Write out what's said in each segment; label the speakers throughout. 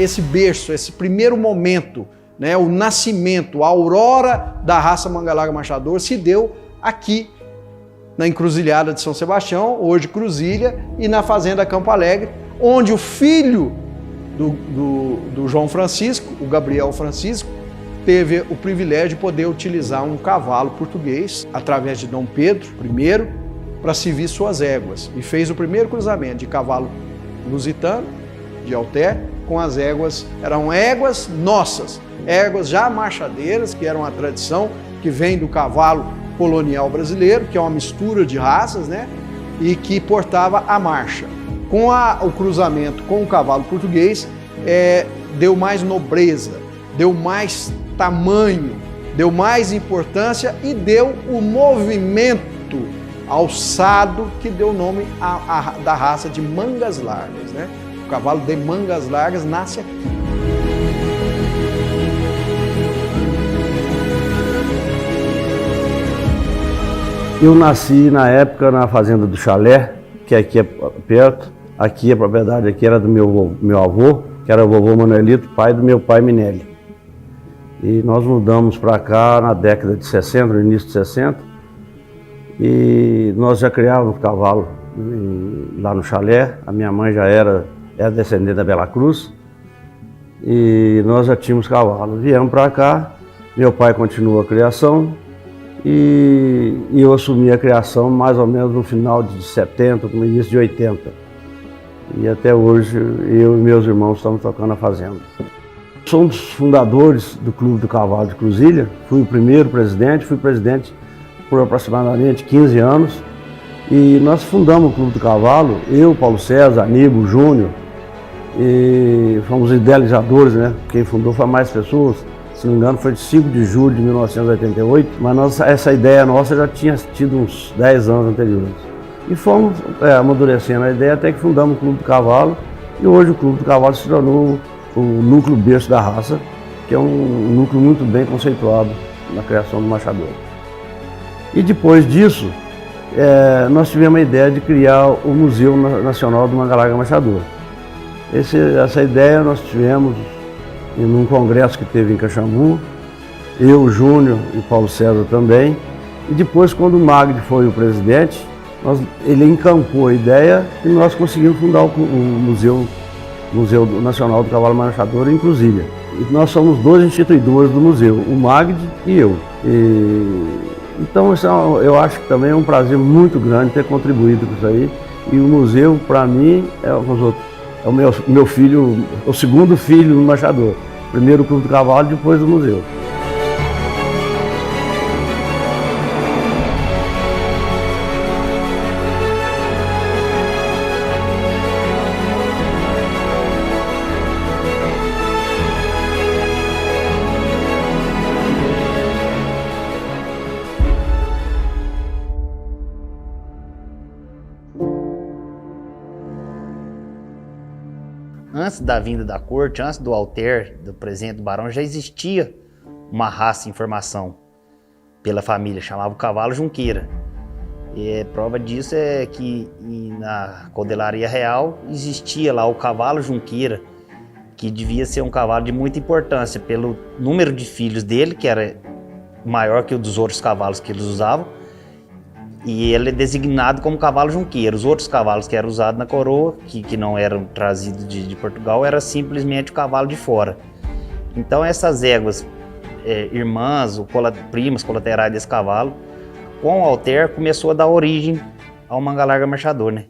Speaker 1: esse berço, esse primeiro momento, né, o nascimento, a aurora da raça Manga Larga Marchador se deu aqui na encruzilhada de São Sebastião, hoje Cruzilha, e na fazenda Campo Alegre, onde o filho do João Francisco, o Gabriel Francisco, teve o privilégio de poder utilizar um cavalo português, através de Dom Pedro I, para servir suas éguas. E fez o primeiro cruzamento de cavalo lusitano, de Alter, com as éguas, eram éguas nossas, éguas já marchadeiras, que eram a tradição que vem do cavalo colonial brasileiro, que é uma mistura de raças, né? E que portava a marcha. Com o cruzamento com o cavalo português, deu mais nobreza, deu mais tamanho, deu mais importância e deu o movimento alçado que deu o nome da raça de mangas largas, né? O cavalo de mangas largas nasce aqui.
Speaker 2: Eu nasci na época na fazenda do Chalé, que aqui é perto. Aqui a propriedade aqui era do meu avô, que era o vovô Manuelito, pai do meu pai Minelli. E nós mudamos para cá na década de 60, no início de 60. E nós já criávamos cavalo lá no Chalé. A minha mãe já era descendente da Bela Cruz. E nós já tínhamos cavalo. Viemos para cá, meu pai continuou a criação. E eu assumi a criação mais ou menos no final de 70, no início de 80. E até hoje eu e meus irmãos estamos tocando a fazenda. Sou um dos fundadores do Clube do Cavalo de Cruzilha, fui o primeiro presidente, fui presidente por aproximadamente 15 anos. E nós fundamos o Clube do Cavalo, eu, Paulo César, Aníbal, Júnior, e fomos idealizadores, né? Quem fundou foi mais pessoas. Se não me engano, foi de 5 de julho de 1988, mas essa ideia nossa já tinha tido uns 10 anos anteriores. E fomos amadurecendo a ideia até que fundamos o Clube do Cavalo, e hoje o Clube do Cavalo se tornou o núcleo berço da raça, que é um núcleo muito bem conceituado na criação do marchador. E depois disso, nós tivemos a ideia de criar o Museu Nacional do Manga Larga Marchador. Essa ideia nós tivemos num congresso que teve em Caxambu, eu, Júnior e Paulo César também. E depois, quando o Magdi foi o presidente, ele encampou a ideia e nós conseguimos fundar o Museu Nacional do Cavalo Marchador em Cruzilha. E nós somos dois instituidores do museu, o Magdi e eu. Então, eu acho que também é um prazer muito grande ter contribuído com isso aí. E o museu, para mim, é o meu filho, o segundo filho do marchador. Primeiro o Clube do Cavalo, depois o museu.
Speaker 3: Antes da vinda da corte, antes do Alter, do presente do barão, já existia uma raça em formação pela família, chamava o cavalo Junqueira. E prova disso é que na Cordelaria Real existia lá o cavalo Junqueira, que devia ser um cavalo de muita importância pelo número de filhos dele, que era maior que o dos outros cavalos que eles usavam, e ele é designado como cavalo Junqueira. Os outros cavalos que eram usados na coroa, que não eram trazidos de Portugal, era simplesmente o cavalo de fora. Então essas éguas, irmãs ou primas colaterais desse cavalo, com o Alter começou a dar origem ao Manga Larga Marchador, né?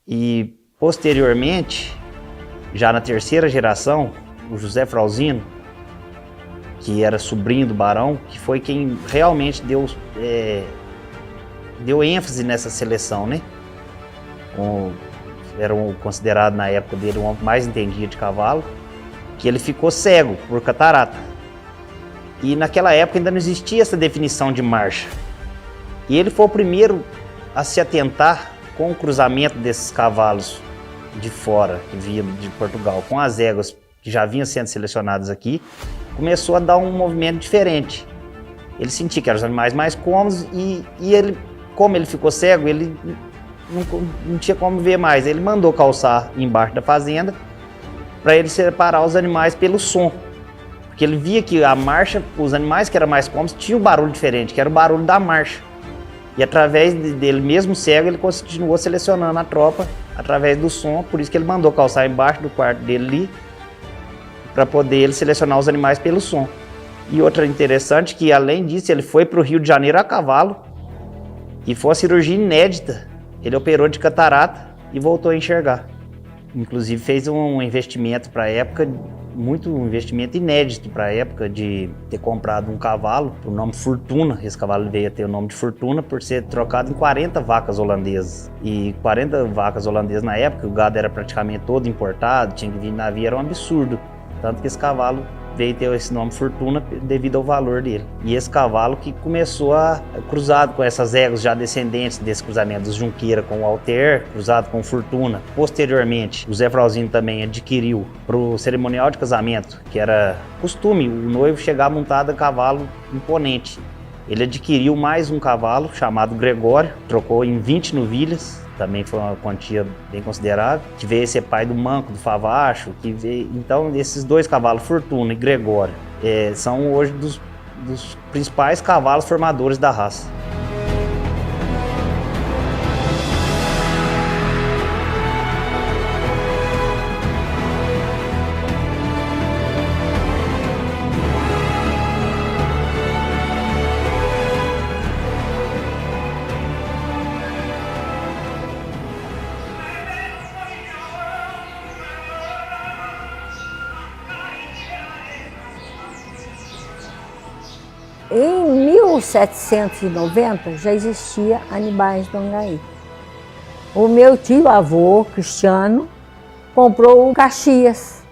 Speaker 3: E posteriormente, já na terceira geração, o José Frauzino, que era sobrinho do barão, que foi quem realmente deu ênfase nessa seleção, né? Era considerado na época dele o homem mais entendido de cavalo, que ele ficou cego por catarata. E naquela época ainda não existia essa definição de marcha. E ele foi o primeiro a se atentar com o cruzamento desses cavalos de fora, que vinham de Portugal, com as éguas que já vinham sendo selecionadas aqui, começou a dar um movimento diferente. Ele sentia que eram os animais mais cômodos e ele, como ele ficou cego, ele não tinha como ver mais. Ele mandou calçar embaixo da fazenda para ele separar os animais pelo som. Porque ele via que a marcha, os animais que eram mais cômodos tinham um barulho diferente, que era o barulho da marcha. E através dele mesmo cego, ele continuou selecionando a tropa através do som, por isso que ele mandou calçar embaixo do quarto dele ali, para poder ele selecionar os animais pelo som. E outra interessante, que além disso, ele foi para o Rio de Janeiro a cavalo, e foi uma cirurgia inédita. Ele operou de catarata e voltou a enxergar. Inclusive fez um investimento para a época, um investimento inédito para a época, de ter comprado um cavalo, o nome Fortuna. Esse cavalo veio a ter o nome de Fortuna por ser trocado em 40 vacas holandesas. E 40 vacas holandesas na época, o gado era praticamente todo importado, tinha que vir navio, era um absurdo. Tanto que esse cavalo veio ter esse nome Fortuna devido ao valor dele. E esse cavalo que começou cruzado com essas éguas já descendentes desse cruzamento dos Junqueira com o Alter, cruzado com o Fortuna. Posteriormente, o Zé Frauzinho também adquiriu para o cerimonial de casamento, que era costume o noivo chegar montado a cavalo imponente. Ele adquiriu mais um cavalo chamado Gregório, trocou em 20 novilhas, também foi uma quantia bem considerável, que veio a ser pai do Manco, do Favacho, que veio. Então esses dois cavalos, Fortuna e Gregório, são hoje dos principais cavalos formadores da raça.
Speaker 4: Em 1790 já existia animais do Angaí. O meu tio-avô, Cristiano, comprou o Caxias.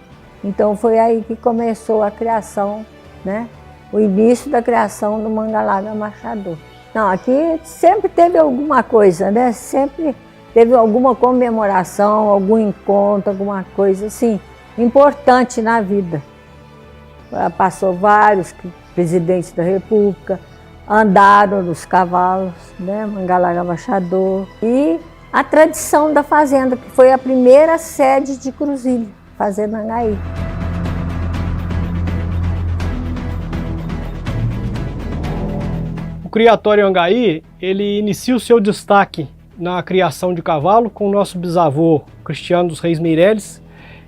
Speaker 4: Então foi aí que começou a criação, né? O início da criação do Mangalaga Machador. Não, aqui sempre teve alguma coisa, né? Sempre teve alguma comemoração, algum encontro, alguma coisa assim, importante na vida. Passou vários presidentes da República, andaram nos cavalos, né, Mangalaga Machador. E a tradição da fazenda, que foi a primeira sede de Cruzília, Fazenda Angaí.
Speaker 5: O criatório Angaí, ele inicia o seu destaque na criação de cavalo com o nosso bisavô Cristiano dos Reis Meireles,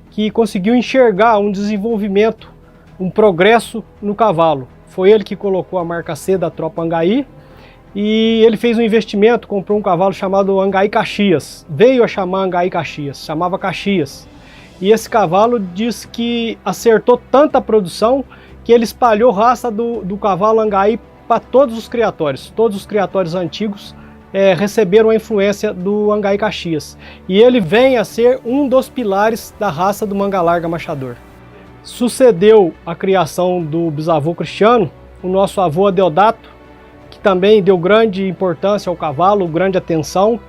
Speaker 5: que conseguiu enxergar um desenvolvimento, um progresso no cavalo. Foi ele que colocou a marca C da tropa Angaí e ele fez um investimento, comprou um cavalo chamado Angaí Caxias. Veio a chamar Angaí Caxias, chamava Caxias. E esse cavalo diz que acertou tanta produção que ele espalhou raça do cavalo Angaí para todos os criatórios. Todos os criatórios antigos receberam a influência do Angaí Caxias. E ele vem a ser um dos pilares da raça do Manga-Larga Machador. Sucedeu a criação do bisavô Cristiano, o nosso avô Adeodato, que também deu grande importância ao cavalo, grande atenção.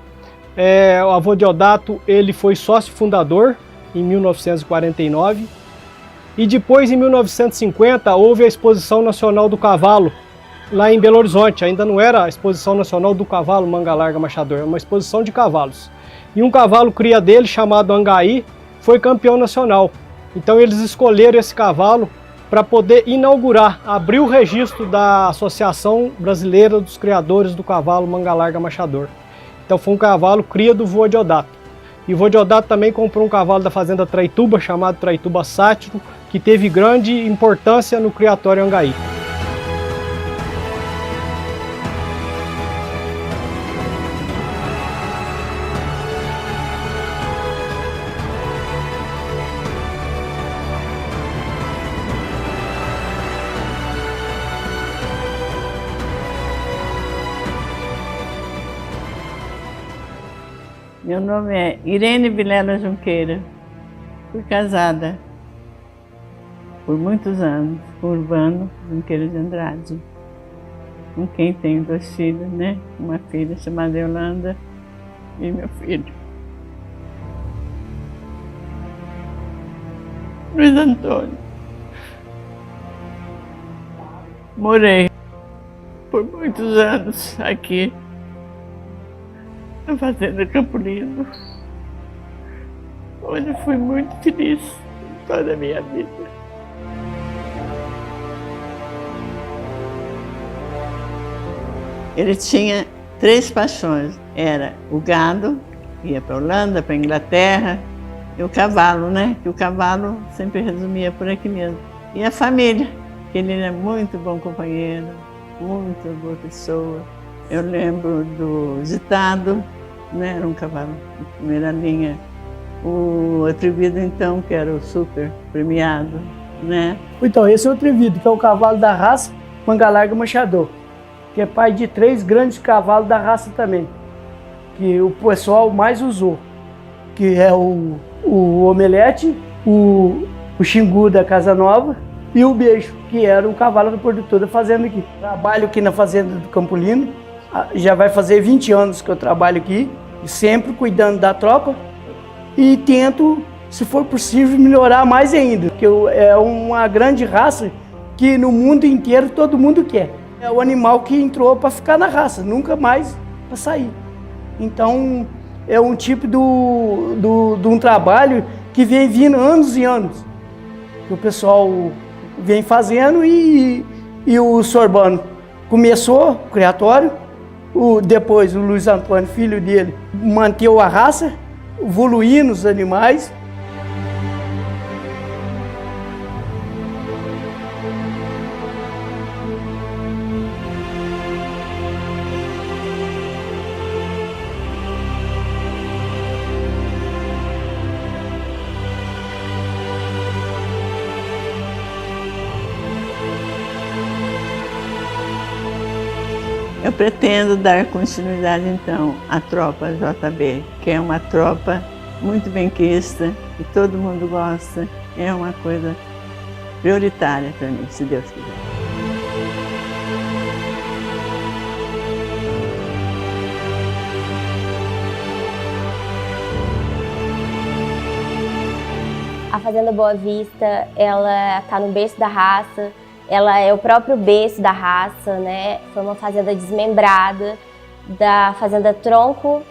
Speaker 5: O avô Adeodato, ele foi sócio fundador em 1949 e depois, em 1950, houve a Exposição Nacional do Cavalo lá em Belo Horizonte. Ainda não era a Exposição Nacional do Cavalo Manga-Larga Machador, é uma exposição de cavalos. E um cavalo cria dele, chamado Angaí, foi campeão nacional. Então eles escolheram esse cavalo para poder inaugurar, abrir o registro da Associação Brasileira dos Criadores do Cavalo Manga-Larga Machador. Então foi um cavalo cria do vô Adeodato. E o vô Adeodato também comprou um cavalo da fazenda Traituba, chamado Traituba Sátiro, que teve grande importância no criatório Angaí.
Speaker 6: Meu nome é Irene Vilela Junqueira. Fui casada por muitos anos com Urbano Junqueira de Andrade, com quem tenho 2 filhos, né? Uma filha chamada Yolanda e meu filho Luiz Antônio. Morei por muitos anos aqui na Fazenda Campo Lindo, onde fui muito feliz toda a minha vida. Ele tinha 3 paixões. Era o gado, ia para a Holanda, para a Inglaterra, e o cavalo, né? Que o cavalo sempre resumia por aqui mesmo. E a família, que ele era muito bom companheiro, muito boa pessoa. Eu lembro do ditado, né? Era um cavalo de primeira linha. O atrevido, então, que era o super premiado, né?
Speaker 7: Então, esse é o atrevido, que é o cavalo da raça Manga Larga Machador, que é pai de 3 grandes cavalos da raça também, que o pessoal mais usou, que é o Omelete, o Xingu da Casa Nova e o Beijo, que era o cavalo do produtor da fazenda aqui. Trabalho aqui na fazenda do Campolino, já vai fazer 20 anos que eu trabalho aqui, sempre cuidando da tropa e tento, se for possível, melhorar mais ainda, porque é uma grande raça que no mundo inteiro todo mundo quer. É o animal que entrou para ficar na raça, nunca mais para sair. Então, é um tipo de um trabalho que vem vindo anos e anos, que o pessoal vem fazendo e o Sorbano começou o criatório, depois o Luiz Antônio, filho dele, manteve a raça, evoluindo os animais.
Speaker 6: Eu pretendo dar continuidade, então, à tropa JB, que é uma tropa muito benquista, que todo mundo gosta, é uma coisa prioritária para mim, se Deus quiser.
Speaker 8: A Fazenda Boa Vista, ela está no berço da raça, ela é o próprio berço da raça, né? Foi uma fazenda desmembrada da Fazenda Tronco,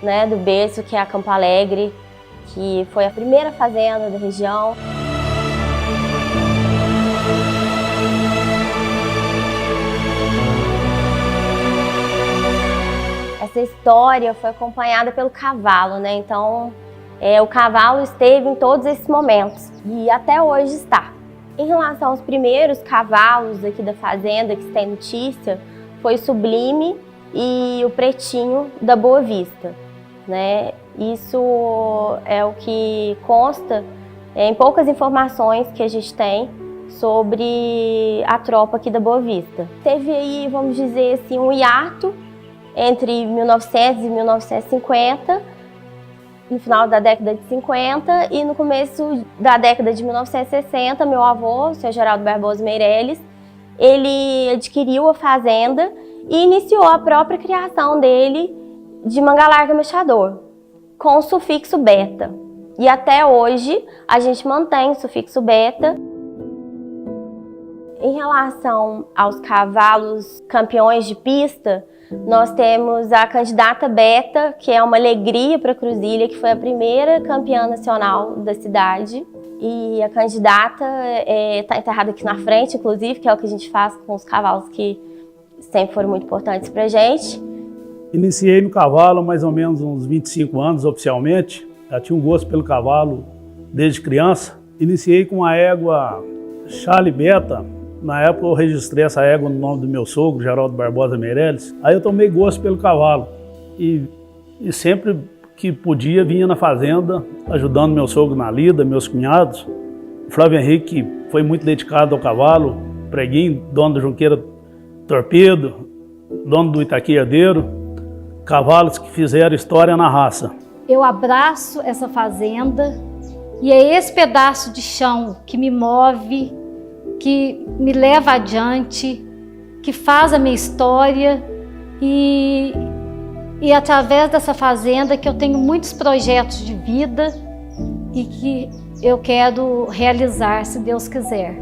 Speaker 8: né, do berço, que é a Campo Alegre, que foi a primeira fazenda da região. Essa história foi acompanhada pelo cavalo, né? Então, o cavalo esteve em todos esses momentos e até hoje está. Em relação aos primeiros cavalos aqui da fazenda que se tem notícia, foi o Sublime e o Pretinho da Boa Vista, né? Isso é o que consta em poucas informações que a gente tem sobre a tropa aqui da Boa Vista. Teve aí, vamos dizer assim, um hiato entre 1900 e 1950, no final da década de 50 e no começo da década de 1960, meu avô, o Sr. Geraldo Barbosa Meirelles, ele adquiriu a fazenda e iniciou a própria criação dele de Manga Larga Machador, com o sufixo beta. E até hoje a gente mantém o sufixo beta. Em relação aos cavalos campeões de pista, nós temos a candidata Beta, que é uma alegria para Cruzília, que foi a primeira campeã nacional da cidade. E a candidata está enterrada aqui na frente, inclusive, que é o que a gente faz com os cavalos que sempre foram muito importantes para a gente.
Speaker 9: Iniciei no cavalo há mais ou menos uns 25 anos, oficialmente. Já tinha um gosto pelo cavalo desde criança. Iniciei com a égua Charlie Beta. Na época eu registrei essa égua no nome do meu sogro, Geraldo Barbosa Meirelles. Aí eu tomei gosto pelo cavalo e sempre que podia vinha na fazenda ajudando meu sogro na lida, meus cunhados. O Flávio Henrique foi muito dedicado ao cavalo, Preguinho, dono do Junqueira Torpedo, dono do Itaqui Herdeiro, cavalos que fizeram história na raça.
Speaker 10: Eu abraço essa fazenda e é esse pedaço de chão que me move, que me leva adiante, que faz a minha história e através dessa fazenda que eu tenho muitos projetos de vida e que eu quero realizar, se Deus quiser.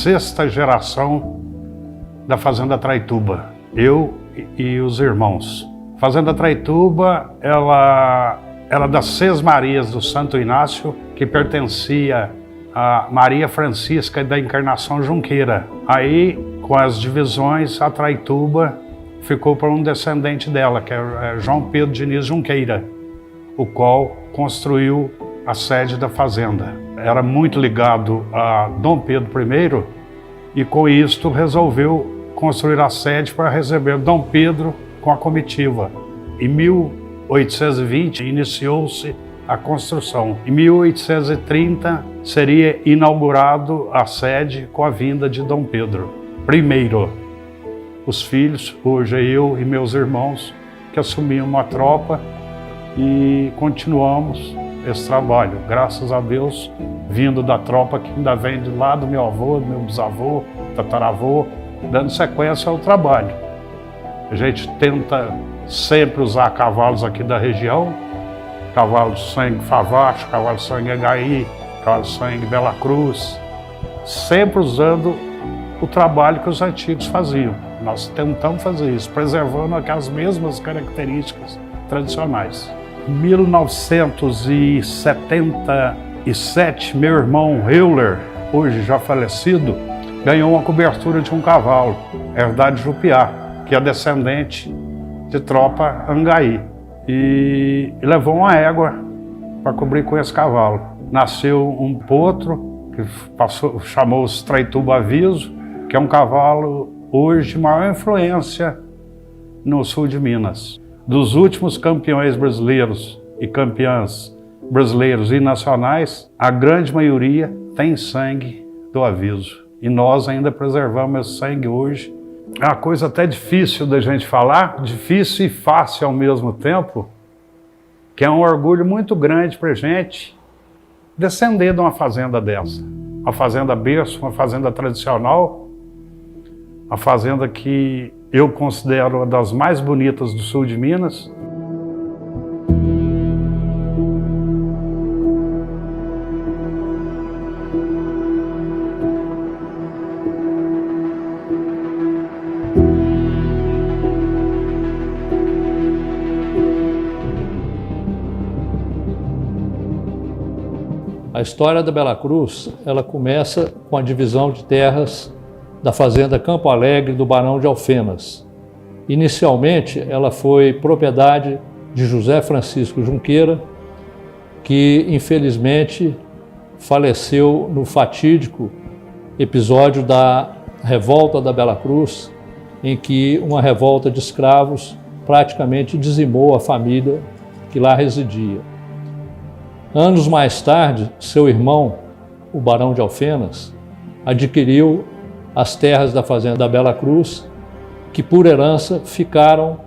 Speaker 11: 6ª geração da Fazenda Traituba, eu e os irmãos. Fazenda Traituba, ela era das 6 Marias do Santo Inácio, que pertencia a Maria Francisca da Encarnação Junqueira. Aí, com as divisões, a Traituba ficou para um descendente dela, que é João Pedro Diniz Junqueira, o qual construiu a sede da fazenda. Era muito ligado a Dom Pedro I e, com isto, resolveu construir a sede para receber Dom Pedro com a comitiva. Em 1820, iniciou-se a construção. Em 1830, seria inaugurado a sede com a vinda de Dom Pedro I. Os filhos, hoje eu e meus irmãos, que assumimos a tropa e continuamos esse trabalho, graças a Deus, vindo da tropa que ainda vem de lá do meu avô, do meu bisavô, tataravô, dando sequência ao trabalho. A gente tenta sempre usar cavalos aqui da região, cavalo de sangue Favacho, cavalo de sangue Agaí, cavalo de sangue Bela Cruz, sempre usando o trabalho que os antigos faziam. Nós tentamos fazer isso, preservando aquelas mesmas características tradicionais. Em 1977, meu irmão Euler, hoje já falecido, ganhou uma cobertura de um cavalo, herdade Jupiá, que é descendente de tropa Angaí. E levou uma égua para cobrir com esse cavalo. Nasceu um potro, que chamou-se Traituba Aviso, que é um cavalo hoje de maior influência no sul de Minas. Dos últimos campeões brasileiros e campeãs brasileiros e nacionais, a grande maioria tem sangue do Aviso. E nós ainda preservamos esse sangue hoje. É uma coisa até difícil da gente falar, difícil e fácil ao mesmo tempo, que é um orgulho muito grande para a gente descender de uma fazenda dessa. Uma fazenda berço, uma fazenda tradicional, uma fazenda que eu considero uma das mais bonitas do sul de Minas.
Speaker 12: A história da Bela Cruz, ela começa com a divisão de terras da fazenda Campo Alegre do Barão de Alfenas. Inicialmente, ela foi propriedade de José Francisco Junqueira, que infelizmente faleceu no fatídico episódio da Revolta da Bela Cruz, em que uma revolta de escravos praticamente dizimou a família que lá residia. Anos mais tarde, seu irmão, o Barão de Alfenas, adquiriu as terras da fazenda da Bela Cruz, que por herança ficaram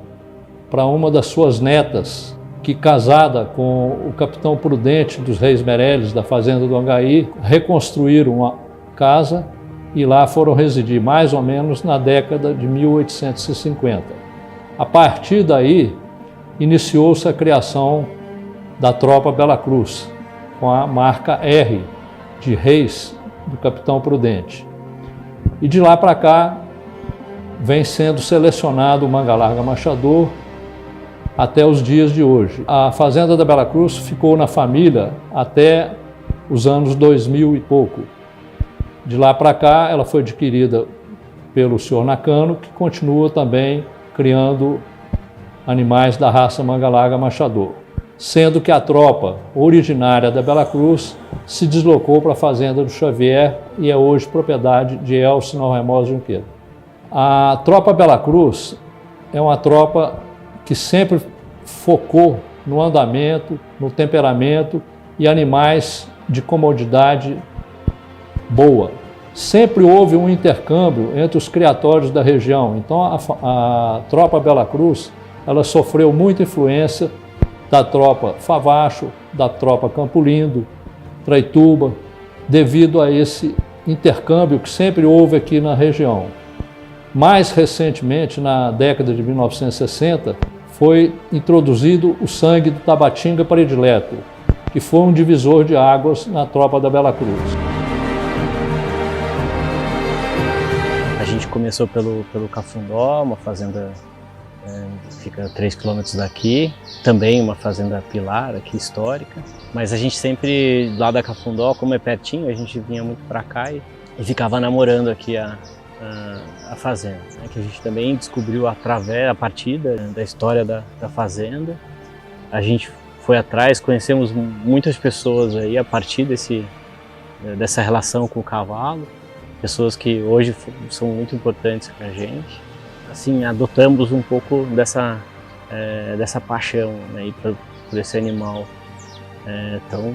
Speaker 12: para uma das suas netas, que, casada com o capitão Prudente dos Reis Meireles, da fazenda do Angaí, reconstruíram uma casa e lá foram residir mais ou menos na década de 1850. A partir daí, iniciou-se a criação da tropa Bela Cruz, com a marca R de Reis do capitão Prudente. E de lá para cá vem sendo selecionado o Manga Larga Machador até os dias de hoje. A fazenda da Bela Cruz ficou na família até os anos 2000 e pouco. De lá para cá ela foi adquirida pelo senhor Nakano, que continua também criando animais da raça Manga Larga Machador, sendo que a tropa originária da Bela Cruz se deslocou para a fazenda do Xavier e é hoje propriedade de Elcio Remosa Junqueira. A tropa Bela Cruz é uma tropa que sempre focou no andamento, no temperamento e animais de comodidade boa. Sempre houve um intercâmbio entre os criatórios da região, então a tropa Bela Cruz ela sofreu muita influência da tropa Favacho, da tropa Campo Lindo, Traituba, devido a esse intercâmbio que sempre houve aqui na região. Mais recentemente, na década de 1960, foi introduzido o sangue do Tabatinga predileto, que foi um divisor de águas na tropa da Bela Cruz.
Speaker 13: começou pelo Cafundó, uma fazenda fica a 3 quilômetros daqui, também uma fazenda pilar aqui histórica, mas a gente sempre, lá da Cafundó, como é pertinho, a gente vinha muito para cá e ficava namorando aqui a fazenda, né, que a gente também descobriu a partir da história da fazenda. A gente foi atrás, conhecemos muitas pessoas aí a partir dessa relação com o cavalo, pessoas que hoje são muito importantes para a gente. Assim, adotamos um pouco dessa paixão, né, por esse animal tão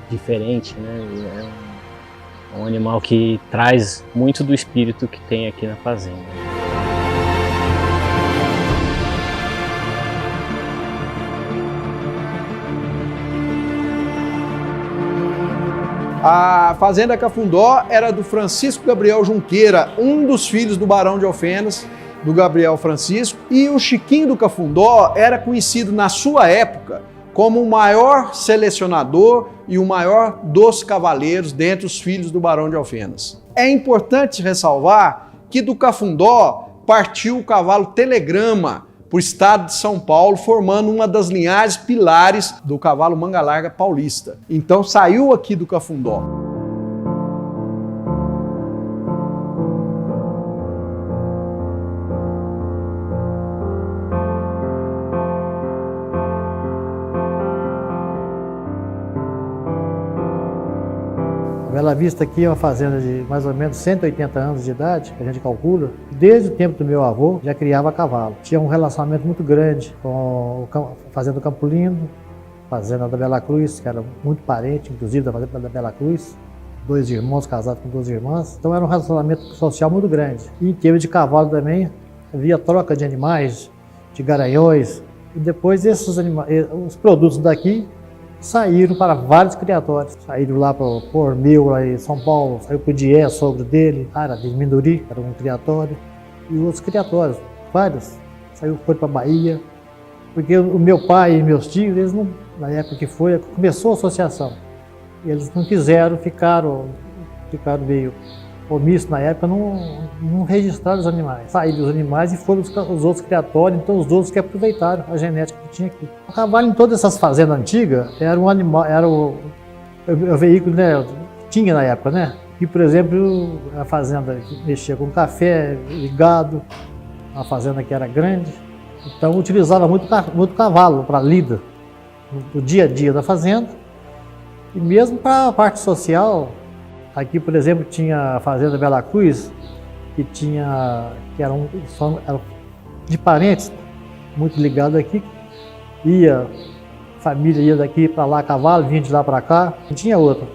Speaker 13: diferente, né? É um animal que traz muito do espírito que tem aqui na fazenda.
Speaker 1: A fazenda Cafundó era do Francisco Gabriel Junqueira, um dos filhos do Barão de Alfenas, do Gabriel Francisco, e o Chiquinho do Cafundó era conhecido na sua época como o maior selecionador e o maior dos cavaleiros dentre os filhos do Barão de Alfenas. É importante ressalvar que do Cafundó partiu o cavalo Telegrama para o estado de São Paulo, formando uma das linhagens pilares do cavalo manga larga paulista. Então saiu aqui do Cafundó.
Speaker 14: Bela Vista aqui é uma fazenda de mais ou menos 180 anos de idade, que a gente calcula. Desde o tempo do meu avô, já criava cavalo. Tinha um relacionamento muito grande com a fazenda do Campo Lindo, fazenda da Bela Cruz, que era muito parente, inclusive, da fazenda da Bela Cruz. 2 irmãos casados com 2 irmãs. Então era um relacionamento social muito grande. E em termos de cavalo também, havia troca de animais, de garanhões. E depois os produtos daqui saíram para vários criatórios. Saíram lá para o Pormeu, lá em São Paulo, saiu para o Dié, sogro dele, era de Minduri, era um criatório, e outros criatórios, vários. Foi para a Bahia, porque o meu pai e meus tios, eles não, na época que começou a associação, eles não quiseram, ficaram meio omissos na época, não registraram os animais. Saíram os animais e foram os outros criatórios, então os outros que aproveitaram a genética que tinha aqui. O cavalo em todas essas fazendas antigas era um animal, era o veículo, né, que tinha na época, né? E, por exemplo, a fazenda que mexia com café e gado, uma fazenda que era grande, então utilizava muito cavalo para lida no dia a dia da fazenda. E mesmo para a parte social, aqui, por exemplo, tinha a fazenda Bela Cruz, que era de parentes, muito ligado aqui. A família ia daqui para lá a cavalo, vinha de lá para cá, não tinha outra.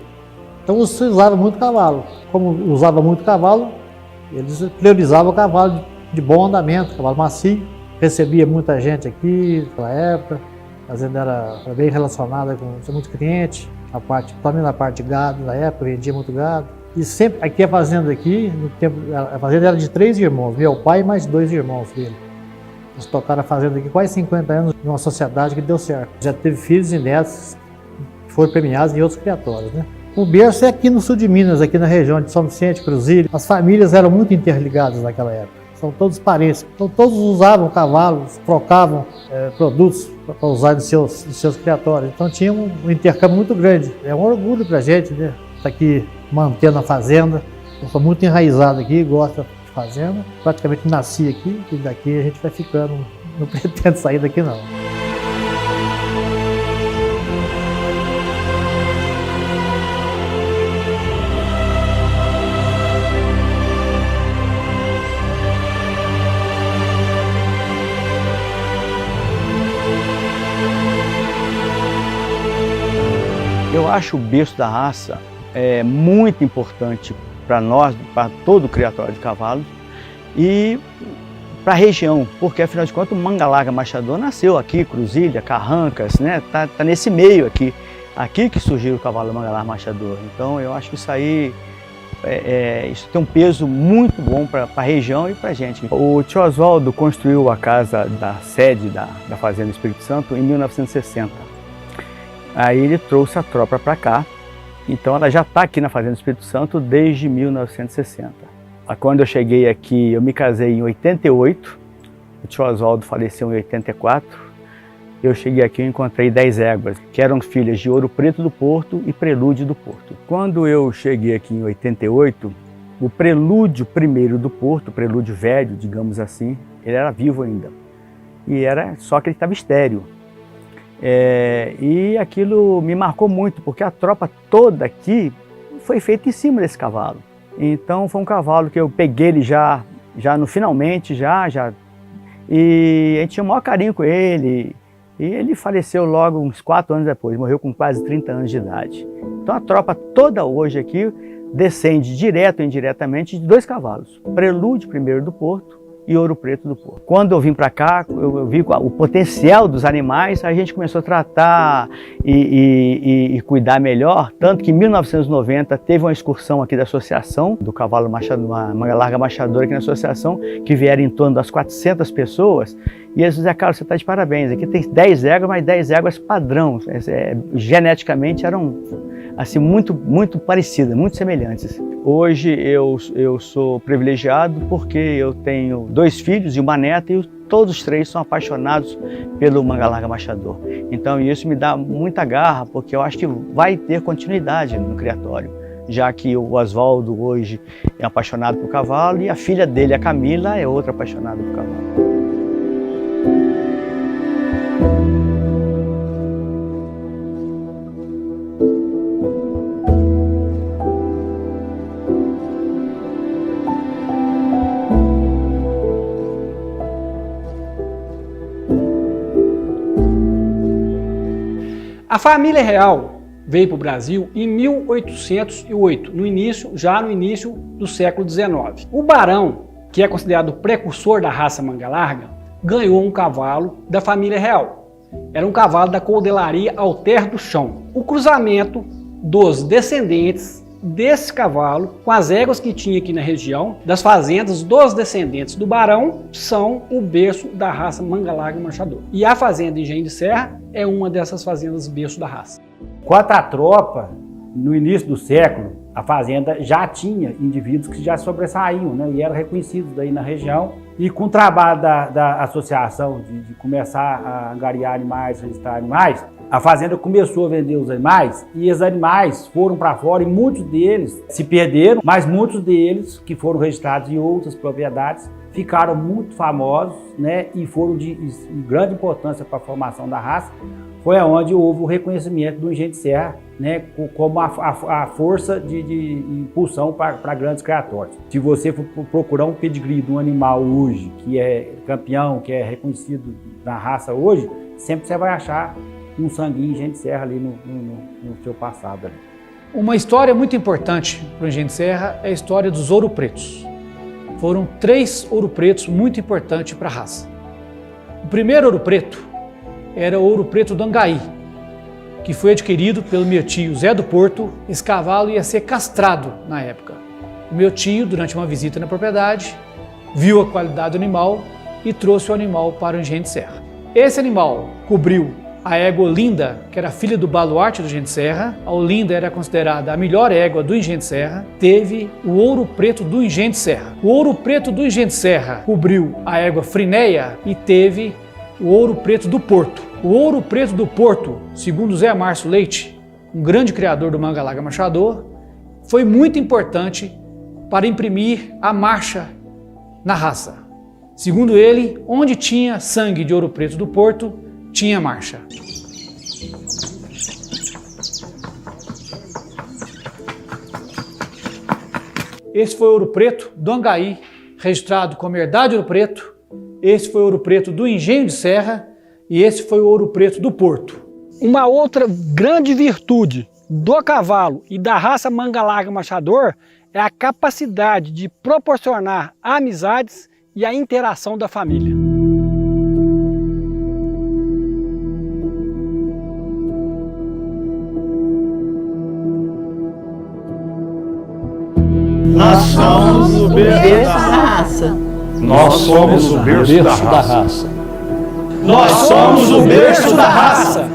Speaker 14: Então você usava muito cavalo. Como usava muito cavalo, eles priorizavam o cavalo de bom andamento, cavalo macio. Recebia muita gente aqui naquela época, a fazenda era bem relacionada tinha muito cliente. Também na parte de gado, na época, vendia muito gado. E sempre, aqui a fazenda a fazenda era de 3 irmãos, meu pai e mais 2 irmãos dele. Eles tocaram a fazenda aqui quase 50 anos, numa sociedade que deu certo. Já teve filhos e netos que foram premiados em outros criatórios, né? O berço é aqui no sul de Minas, aqui na região de São Vicente, Cruzília. As famílias eram muito interligadas naquela época. São todos parentes. Então todos usavam cavalos, trocavam produtos para usar nos seus criatórios. Então tinha um intercâmbio muito grande. É um orgulho para a gente, né? Estar aqui mantendo a fazenda. Eu sou muito enraizado aqui, gosto de fazenda. Praticamente nasci aqui e daqui a gente vai ficando. Não pretendo sair daqui não.
Speaker 15: Eu acho o berço da raça muito importante para nós, para todo o criatório de cavalos e para a região, porque afinal de contas o manga larga machador nasceu aqui, Cruzília, Carrancas, né? Tá nesse meio aqui que surgiu o cavalo manga larga machador. Então eu acho que isso aí isso tem um peso muito bom para a região e para a gente. O tio Oswaldo construiu a casa da sede da Fazenda Espírito Santo em 1960. Aí ele trouxe a tropa para cá, então ela já está aqui na Fazenda Espírito Santo desde 1960. Quando eu cheguei aqui, eu me casei em 88, o tio Oswaldo faleceu em 84. Eu cheguei aqui e encontrei 10 éguas, que eram filhas de Ouro Preto do Porto e Prelúdio do Porto. Quando eu cheguei aqui em 88, o Prelúdio primeiro do Porto, o Prelúdio velho, digamos assim, ele era vivo ainda. E era só que ele estava estéril. E aquilo me marcou muito, porque a tropa toda aqui foi feita em cima desse cavalo. Então foi um cavalo que eu peguei ele já no finalmente, e a gente tinha o maior carinho com ele. E ele faleceu logo uns 4 anos depois, morreu com quase 30 anos de idade. Então a tropa toda hoje aqui descende direto ou indiretamente de 2 cavalos, Prelúdio primeiro do Porto e Ouro Preto do Porto. Quando eu vim para cá, eu vi o potencial dos animais, a gente começou a tratar e cuidar melhor, tanto que em 1990 teve uma excursão aqui da associação, do cavalo machador, uma manga larga machadora aqui na associação, que vieram em torno das 400 pessoas, e eles diziam, Carlos, você está de parabéns, aqui tem 10 éguas, mas 10 éguas padrão, geneticamente eram assim, muito parecidas, muito semelhantes. Hoje eu sou privilegiado porque eu tenho 2 filhos e uma neta e todos os 3 são apaixonados pelo manga larga machador. Então isso me dá muita garra, porque eu acho que vai ter continuidade no criatório, já que o Oswaldo hoje é apaixonado por cavalo e a filha dele, a Camila, é outra apaixonada por cavalo.
Speaker 16: A família real veio para o Brasil em 1808, já no início do século XIX. O barão, que é considerado o precursor da raça manga larga, ganhou um cavalo da família real. Era um cavalo da coldelaria Alter do Chão. O cruzamento dos descendentes desse cavalo com as éguas que tinha aqui na região, das fazendas dos descendentes do barão, são o berço da raça manga larga machador. E a fazenda Engenho de Serra é uma dessas fazendas berço da raça.
Speaker 17: Quanto à tropa, no início do século, a fazenda já tinha indivíduos que já sobressaíam, né, e eram reconhecidos daí na região. E com o trabalho da associação de começar a angariar animais, registrar animais, a fazenda começou a vender os animais e os animais foram para fora e muitos deles se perderam, mas muitos deles que foram registrados em outras propriedades ficaram muito famosos, né, e foram de grande importância para a formação da raça. Foi onde houve o reconhecimento do Engenho de Serra, né, como a força de impulsão para grandes criatórios. Se você for procurar um pedigree de um animal hoje, que é campeão, que é reconhecido na raça hoje, sempre você vai achar um sanguinho Engenho de Serra ali no seu passado. Ali.
Speaker 16: Uma história muito importante para o Engenho de Serra é a história dos Ouro Pretos. Foram 3 Ouro Pretos muito importantes para a raça. O primeiro Ouro Preto era o Ouro Preto do Angaí, que foi adquirido pelo meu tio Zé do Porto. Esse cavalo ia ser castrado na época. O meu tio, durante uma visita na propriedade, viu a qualidade do animal e trouxe o animal para o Engenho de Serra. Esse animal cobriu a égua Olinda, que era filha do baluarte do Engenho de Serra. A Olinda era considerada a melhor égua do Engenho de Serra. Teve o Ouro Preto do Engenho de Serra. O Ouro Preto do Engenho de Serra cobriu a égua Frinéia e teve o Ouro Preto do Porto. O Ouro Preto do Porto, segundo Zé Márcio Leite, um grande criador do manga larga machador, foi muito importante para imprimir a marcha na raça. Segundo ele, onde tinha sangue de Ouro Preto do Porto, tinha marcha. Esse foi o Ouro Preto do Angaí, registrado como Herdade Ouro Preto. Esse foi o Ouro Preto do Engenho de Serra e esse foi o Ouro Preto do Porto. Uma outra grande virtude do cavalo e da raça manga larga machador é a capacidade de proporcionar amizades e a interação da família.
Speaker 18: Nós somos o berço da raça.
Speaker 11: Nós somos o berço da raça.
Speaker 18: Nós somos o berço da raça.